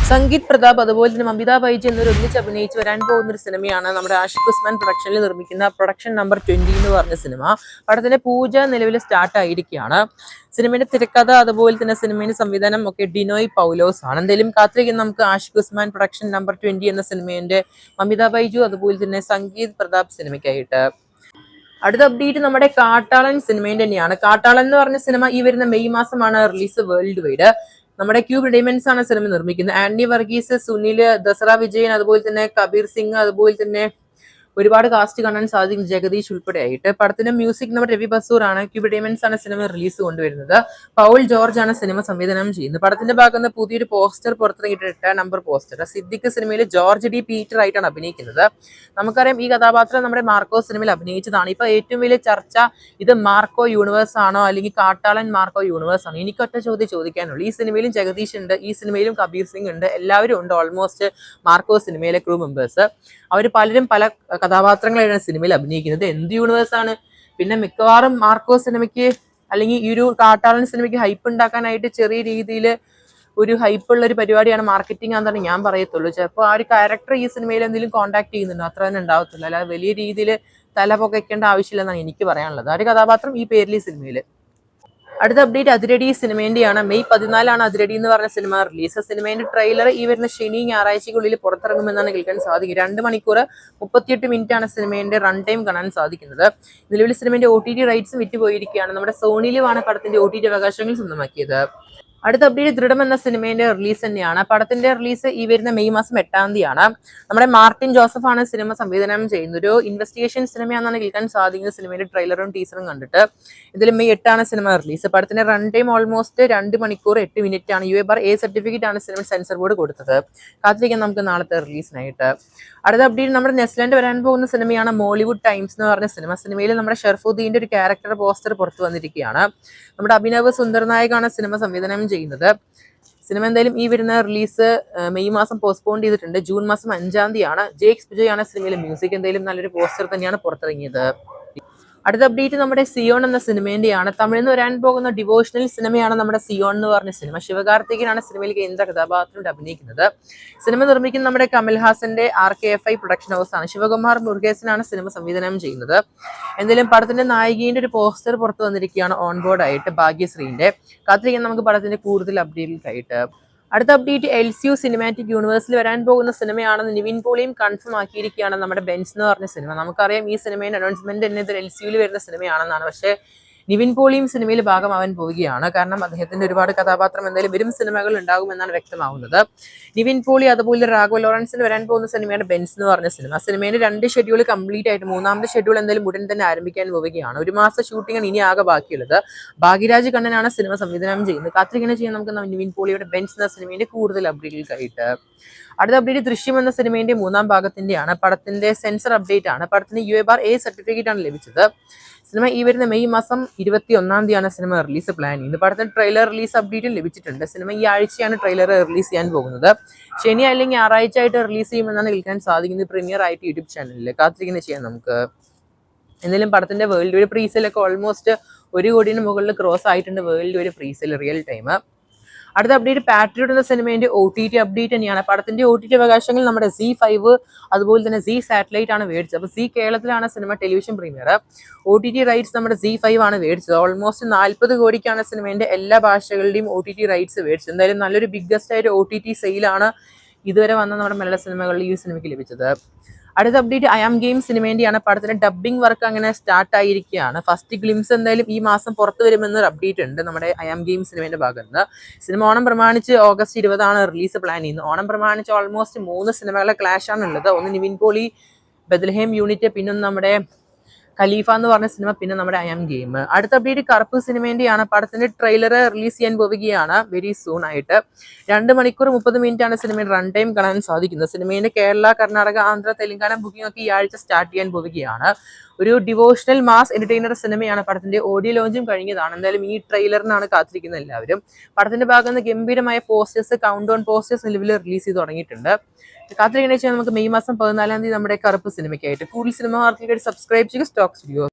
സംഗീത് പ്രതാപ് അതുപോലെ തന്നെ മമിത ബൈജു എന്നൊരു ഒന്നിച്ച് അഭിനയിച്ച് വരാൻ പോകുന്ന ഒരു സിനിമയാണ് നമ്മുടെ ആഷിഖ് ഉസ്മാൻ പ്രൊഡക്ഷനിൽ നിർമ്മിക്കുന്ന പ്രൊഡക്ഷൻ നമ്പർ 20 എന്ന് പറഞ്ഞ സിനിമ. പടത്തിന്റെ പൂജ നിലവിൽ സ്റ്റാർട്ട് ആയിരിക്കുകയാണ്. സിനിമയുടെ തിരക്കഥ അതുപോലെ തന്നെ സിനിമയുടെ സംവിധാനം ഒക്കെ ഡിനോയ് പൗലോസ് ആണ്. എന്തായാലും കാത്തിരിക്കുന്ന നമുക്ക് ആഷിഖ് ഉസ്മാൻ പ്രൊഡക്ഷൻ നമ്പർ 20 എന്ന സിനിമയുടെ മമിത ബൈജു അതുപോലെ തന്നെ സംഗീത് പ്രതാപ് സിനിമയ്ക്കായിട്ട്. അടുത്ത അപ്ഡേറ്റ് നമ്മുടെ കാട്ടാളൻ സിനിമയുടെ തന്നെയാണ്. കാട്ടാളൻ എന്ന് പറഞ്ഞ സിനിമ ഈ വരുന്ന മെയ് മാസമാണ് റിലീസ് വേൾഡ് വൈഡ്. നമ്മുടെ ക്യൂബ് ഡയമണ്ട്സ് ആണ് സിനിമ നിർമ്മിക്കുന്നത്. ആന്റി വർഗീസ്, സുനിൽ, ദസറ വിജയൻ, അതുപോലെ തന്നെ കബീർ സിംഗ്, അതുപോലെ തന്നെ ഒരുപാട് കാസ്റ്റ് കാണാൻ സാധിക്കും, ജഗദീഷ് ഉൾപ്പെടെ ആയിട്ട്. പടത്തിന്റെ മ്യൂസിക് നമ്മുടെ രവി ബസൂർ ആണ്. ക്യൂബ് ഡയമണ്ട്സ് ആണ് സിനിമ റിലീസ് കൊണ്ടുവരുന്നത്. പൗൾ ജോർജ് ആണ് സിനിമ സംവിധാനം ചെയ്യുന്നത്. പടത്തിന്റെ ഭാഗത്ത് പുതിയൊരു പോസ്റ്റർ പുറത്തിറങ്ങിയിട്ട് നമ്പർ പോസ്റ്റർ. സിദ്ദിഖ് സിനിമയിൽ ജോർജ് ഡി പീറ്റർ ആയിട്ടാണ് അഭിനയിക്കുന്നത്. നമുക്കറിയാം ഈ കഥാപാത്രം നമ്മുടെ മാർക്കോ സിനിമയിൽ അഭിനയിച്ചതാണ്. ഇപ്പൊ ഏറ്റവും വലിയ ചർച്ച ഇത് മാർക്കോ യൂണിവേഴ്സ് ആണോ അല്ലെങ്കിൽ കാട്ടാളൻ മാർക്കോ യൂണിവേഴ്സ് ആണോ? എനിക്ക് ഒറ്റ ചോദ്യം ചോദിക്കാനുള്ളൂ. ഈ സിനിമയിലും ജഗദീഷ് ഉണ്ട്, ഈ സിനിമയിലും കബീർ സിംഗ് ഉണ്ട്, എല്ലാവരും ഉണ്ട് ഓൾമോസ്റ്റ് മാർക്കോ സിനിമയിലെ ക്രൂ മെമ്പേഴ്സ്. അവർ പലരും പല കഥാപാത്രങ്ങളാണ് സിനിമയിൽ അഭിനയിക്കുന്നത്. എന്ത് യൂണിവേഴ്സ് ആണ്? പിന്നെ മിക്കവാറും മാർക്കോ സിനിമയ്ക്ക് അല്ലെങ്കിൽ ഈ ഒരു കാട്ടാളൻ സിനിമയ്ക്ക് ഹൈപ്പ് ഉണ്ടാക്കാനായിട്ട് ചെറിയ രീതിയിൽ ഒരു ഹൈപ്പുള്ള ഒരു പരിപാടിയാണ് മാർക്കറ്റിംഗ് ആണെന്നാണ് ഞാൻ പറയത്തുള്ളൂ. ചിലപ്പോൾ ആ ഒരു ക്യാരക്ടർ ഈ സിനിമയിൽ എന്തെങ്കിലും കോൺടാക്ട് ചെയ്യുന്നുണ്ടോ, അത്ര തന്നെ ഉണ്ടാവത്തില്ല. അല്ലാതെ വലിയ രീതിയിൽ തല പൊക്കയ്ക്കേണ്ട ആവശ്യമില്ലെന്നാണ് എനിക്ക് പറയാനുള്ളത്. ആ ഒരു കഥാപാത്രം ഈ പേരിൽ ഈ സിനിമയിൽ. അടുത്ത അപ്ഡേറ്റ് അതിരടി സിനിമേന്റെയാണ്. മെയ് 14 അതിരടി എന്ന് പറഞ്ഞ സിനിമ റിലീസ്. സിനിമേന്റെ ട്രെയിലർ ഈ വരുന്ന ശനി ഞായറാഴ്ചക്കുള്ളിൽ പുറത്തിറങ്ങുമെന്നാണ് കേൾക്കാൻ സാധിക്കും. 2 മണിക്കൂർ 38 മിനിറ്റ് ആണ് സിനിമേന്റെ റൺ ടൈം കാണാൻ സാധിക്കുന്നത്. നിലവിൽ സിനിമേന്റെ OTT റൈറ്റ്സ് വിറ്റുപോയിരിക്കുകയാണ്. നമ്മുടെ സോണിയിലുമാണ് പടത്തിന്റെ OTT അവകാശങ്ങൾ സ്വന്തമാക്കിയത്. അടുത്ത അപ്ഡേറ്റ് ദൃഢം എന്ന സിനിമയുടെ റിലീസ് തന്നെയാണ്. പടത്തിന്റെ റിലീസ് ഈ വരുന്ന മെയ് മാസം 8 തീയതിയാണ്. നമ്മുടെ മാർട്ടിൻ ജോസഫ് ആണ് സിനിമ സംവിധാനം ചെയ്യുന്നത്. ഒരു ഇൻവെസ്റ്റിഗേഷൻ സിനിമയാണെന്നാണ് കേൾക്കാൻ സാധിക്കുന്നത് സിനിമയുടെ ട്രെയിലറും ടീസറും കണ്ടിട്ട്. ഇതിൽ മെയ് 8 സിനിമ റിലീസ്. പടത്തിന്റെ റൺ ടൈം ഓൾമോസ്റ്റ് 2 മണിക്കൂർ 8 മിനിറ്റ് ആണ്. UA/A സർട്ടിഫിക്കറ്റ് ആണ് സിനിമ സെൻസർ ബോർഡ് കൊടുത്തത്. കാത്തിരിക്കാൻ നമുക്ക് നാളത്തെ റിലീസിനായിട്ട്. അടുത്ത അപ്ഡേറ്റ് നമ്മുടെ നെസ്ലൻഡ് വരാൻ പോകുന്ന സിനിമയാണ് മോളിവുഡ് ടൈംസ് എന്ന് പറഞ്ഞ സിനിമ. സിനിമയിൽ നമ്മുടെ ഷെർഫുദ്ദീന്റെ ഒരു ക്യാരക്ടർ പോസ്റ്റർ പുറത്തു വന്നിരിക്കുകയാണ്. നമ്മുടെ അഭിനവ് സുന്ദർ നായകാണ് സിനിമ സംവിധാനം ചെയ്യുന്നത്. സിനിമ എന്തായാലും ഈ വരുന്ന റിലീസ് മെയ് മാസം പോസ്റ്റ്പോൺ ചെയ്തിട്ടുണ്ട്. ജൂൺ മാസം 5 തീയതിയാണ്. ജേക്സ് ബിജോയ് ആണ് സിനിമയിലെ മ്യൂസിക്. എന്തായാലും നല്ലൊരു പോസ്റ്റർ തന്നെയാണ് പുറത്തിറങ്ങിയത്. അടുത്ത അപ്ഡേറ്റ് നമ്മുടെ സിയോൺ എന്ന സിനിമേന്റെയാണ്. തമിഴിൽ നിന്ന് വരാൻ പോകുന്ന ഡിവോഷണൽ സിനിമയാണ് നമ്മുടെ സിയോൺ എന്ന് പറഞ്ഞ സിനിമ. ശിവകാർത്തികനാണ് സിനിമയിൽ കേന്ദ്ര കഥാപാത്രത്തിൽ അഭിനയിക്കുന്നത്. സിനിമ നിർമ്മിക്കുന്ന നമ്മുടെ കമൽഹാസന്റെ RKFI പ്രൊഡക്ഷൻ ഹൗസ് ആണ്. ശിവകുമാർ മുരുകേസനാണ് സിനിമ സംവിധാനം ചെയ്യുന്നത്. എന്തായാലും പടത്തിന്റെ നായികയുടെ ഒരു പോസ്റ്റർ പുറത്തു വന്നിരിക്കുകയാണ് ഓൺ ബോർഡ് ആയിട്ട്, ഭാഗ്യശ്രീന്റെ. കാത്തിരിക്കാൻ നമുക്ക് പടത്തിന്റെ കൂടുതൽ അപ്ഡേറ്റിലേക്കായിട്ട്. അടുത്ത അപ്ഡേറ്റ് LCU സിനിമാറ്റിക് യൂണിവേഴ്സിൽ വരാൻ പോകുന്ന സിനിമയാണെന്ന് നിവിൻ പോളിയും കൺഫേം ആക്കിയിരിക്കുകയാണ് നമ്മുടെ ബെൻസ് എന്ന് പറഞ്ഞ സിനിമ. നമുക്കറിയാം ഈ സിനിമയുടെ അനൗൺസ്മെന്റ് തന്നെ ഇത് LCUയിൽ വരുന്ന സിനിമയാണെന്നാണ്. പക്ഷേ നിവിൻ പോളിയും സിനിമയിൽ ഭാഗമാവാൻ പോവുകയാണ്. കാരണം അദ്ദേഹത്തിന്റെ ഒരുപാട് കഥാപാത്രം എന്തായാലും വരും സിനിമകൾ ഉണ്ടാകുമെന്നാണ് വ്യക്തമാവുന്നത്. നിവിൻ പോളി അതുപോലെ രാഘവ ലോറൻസിൽ വരാൻ പോകുന്ന സിനിമയാണ് ബെൻസ് എന്ന് പറഞ്ഞ സിനിമ. സിനിമയുടെ 2 ഷെഡ്യൂൾ കംപ്ലീറ്റ് ആയിട്ട് 3ാമത്തെ ഷെഡ്യൂൾ എന്തായാലും ഉടൻ തന്നെ ആരംഭിക്കാൻ പോവുകയാണ്. 1 മാസം ഷൂട്ടിംഗാണ് ഇനി ആകെ ബാക്കിയുള്ളത്. ഭാഗ്യരാജ് കണ്ണനാണ് സിനിമ സംവിധാനം ചെയ്യുന്നത്. കാത്തിരിക്കുന്ന ചെയ്യാൻ നമുക്ക് നിവിൻ പോളിയുടെ ബെൻസ് എന്ന സിനിമയുടെ കൂടുതൽ അപ്ഡേറ്റുകൾക്കായിട്ട്. അടുത്ത അപ്ഡേറ്റ് ദൃശ്യം എന്ന സിനിമയുടെ 3ാം ഭാഗത്തിന്റെയാണ്. പടത്തിന്റെ സെൻസർ അപ്ഡേറ്റ് ആണ്. പടത്തിന് UA/A സർട്ടിഫിക്കറ്റ് ആണ് ലഭിച്ചത്. സിനിമ ഈ വരുന്ന മെയ് മാസം 21 തീയതിയാണ് സിനിമ റിലീസ് പ്ലാൻ ചെയ്യുന്നത്. പടത്തിന് ട്രെയിലർ റിലീസ് അപ്ഡേറ്റും ലഭിച്ചിട്ടുണ്ട്. സിനിമ ഈ ആഴ്ചയാണ് ട്രെയിലർ റിലീസ് ചെയ്യാൻ പോകുന്നത്. ശനി അല്ലെങ്കിൽ ഞായറാഴ്ച ആയിട്ട് റിലീസ് ചെയ്യുമെന്നാണ് കേൾക്കാൻ സാധിക്കുന്നത് പ്രീമിയർ ആയിട്ട് യൂട്യൂബ് ചാനലിൽ. കാത്തിരിക്കുന്ന ചെയ്യാൻ നമുക്ക്. എന്തായാലും പടത്തിന്റെ വേൾഡ് വൈഡ് പ്രീസെയിലൊക്കെ ഓൾമോസ്റ്റ് 1 കോടിന് മുകളിൽ ക്രോസ് ആയിട്ടുണ്ട് world wide presale real time. അടുത്ത അപ്ഡേറ്റ് പാട്രിയോട്ട് എന്ന സിനിമേന്റെ OTT അപ്ഡേറ്റ് തന്നെയാണ്. പടത്തിന്റെ OTT അവകാശങ്ങൾ നമ്മുടെ Z5 അതുപോലെ തന്നെ Z സാറ്റലൈറ്റ് ആണ് മേടിച്ചത്. അപ്പോൾ Z കേരളത്തിലാണ് cinema television premier. OTT rights നമ്മുടെ Z5 ആണ് മേടിച്ചത്. ഓൾമോസ്റ്റ് 40 കോടിക്കാണ് സിനിമേന്റെ എല്ലാ ഭാഷകളുടെയും OTT റൈറ്റ്സ് മേടിച്ചത്. എന്തായാലും നല്ലൊരു ബിഗ്ഗസ്റ്റ് ആയിട്ട് OTT സെയിലാണ് ഇതുവരെ വന്ന നമ്മുടെ മലയാള സിനിമകളിൽ ഈ സിനിമയ്ക്ക് ലഭിച്ചത്. അടുത്ത അപ്ഡേറ്റ് ഐ ആം ഗെയിം സിനിമേന്റെയാണ്. പടത്തിന്റെ ഡബ്ബിംഗ് വർക്ക് അങ്ങനെ സ്റ്റാർട്ട് ആയിരിക്കുകയാണ്. ഫസ്റ്റ് ഗ്ലിംസ് എന്തായാലും ഈ മാസം പുറത്തു വരുമെന്നൊരു അപ്ഡേറ്റ് ഉണ്ട് നമ്മുടെ ഐ ആം ഗെയിം സിനിമേന്റെ ഭാഗത്ത് നിന്ന്. സിനിമ ഓണം പ്രമാണിച്ച് ഓഗസ്റ്റ് 20 റിലീസ് പ്ലാൻ ചെയ്യുന്നത്. ഓണം പ്രമാണിച്ച് ഓൾമോസ്റ്റ് 3 സിനിമകളെ ക്ലാഷ് ആണ് ഉള്ളത്. ഒന്ന് നിവിൻ പോളി, ബെത്ലഹേം യൂണിറ്റ്, പിന്നെ നമ്മുടെ ഖലീഫ എന്ന് പറഞ്ഞ സിനിമ, പിന്നെ നമ്മുടെ ഐ ആം ഗെയിം. അടുത്ത അപ്ഡേറ്റ് കറുപ്പ് സിനിമേന്റെയാണ്. പടത്തിന്റെ ട്രെയിലർ റിലീസ് ചെയ്യാൻ പോവുകയാണ് വെരി സൂൺ ആയിട്ട്. 2 മണിക്കൂർ 30 മിനിറ്റ് ആണ് സിനിമയുടെ റൺ ടൈം കാണാൻ സാധിക്കുന്നത്. സിനിമയുടെ കേരള, കർണാടക, ആന്ധ്ര, തെലങ്കാന ബുക്കിംഗ് ഒക്കെ ഈ ആഴ്ച സ്റ്റാർട്ട് ചെയ്യാൻ പോവുകയാണ്. ഒരു ഡിവോഷണൽ മാസ് എന്റർടൈനർ സിനിമയാണ്. പടത്തിന്റെ ഓഡിയോ ലോഞ്ചും കഴിഞ്ഞതാണ്. എന്തായാലും ഈ ട്രെയിലറിനാണ് കാത്തിരിക്കുന്നത് എല്ലാവരും. പടത്തിന്റെ ഭാഗത്ത് നിന്ന് ഗംഭീരമായ പോസ്റ്റേഴ്സ്, കൗണ്ട് ഡൗൺ പോസ്റ്റേഴ്സ് നിലവിൽ റിലീസ് ചെയ്ത് തുടങ്ങിയിട്ടുണ്ട്. കാത്തിരിക്കുന്ന വെച്ചാൽ നമുക്ക് മെയ് മാസം 14 തീയതി നമ്മുടെ കറുപ്പ് സിനിമയ്ക്കായിട്ട്. കൂടുതൽ സിനിമ വാർത്തകൾക്ക് സബ്സ്ക്രൈബ് ചെയ്യുക സ്റ്റോക്ക് സ്റ്റുഡിയോ.